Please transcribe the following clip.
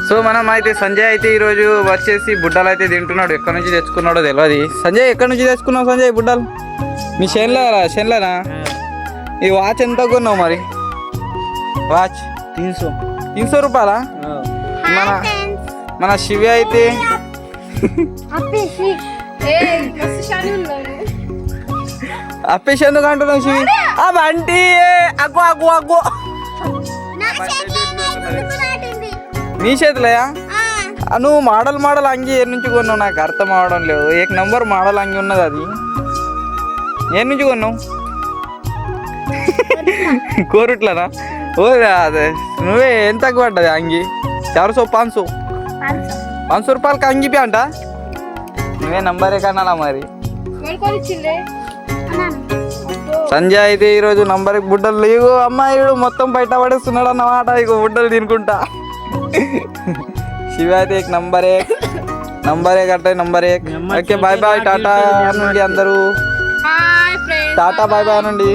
So మనం అయితే సంజయ్ అయితే ఈరోజు వచ్చేసి బుడ్డలు అయితే తింటున్నాడు. ఎక్కడి నుంచి తెచ్చుకున్నాడో తెలియదు. సంజయ్ ఎక్కడి నుంచి తెచ్చుకున్నావు సంజయ్ బుడ్డలు? మీ షెన్లనా? ఈ వాచ్ ఎంత కొన్నావు మరి? వాచ్ 300 రూపాయలా? మన శివ అయితే అప్పేసి ఎందుకు అంటున్నావు శివి? బంటి అగ్గు నీ చేతులయా? నువ్వు మోడల్ అంగి ఏ నుంచి కొన్నావు? నాకు అర్థం అవడం లేదు. 1 నంబర్ మోడల్ అంగి ఉన్నది. అది ఏ నుంచి కొన్నావు? కోరుట్లనా? ఓ అదే నువ్వే ఎంత తక్కువ పడ్డది అంగి? 500 రూపాయలకి అంగి అంట. నువ్వే నంబరే కన్నా మరి. సంజయ్ అయితే ఈరోజు నంబర్కి బుడ్డలు లేవు. అమ్మాయిడు మొత్తం బయట పడేస్తున్నాడు అన్నమాట. ఇక బుడ్డలు తినుకుంటా. శివ అయితే నంబరే కట్టాయి. ఓకే బాయ్ బాయ్ టాటా నుండి అందరూ. టాటా బాయ్ బాయ్ నుండి.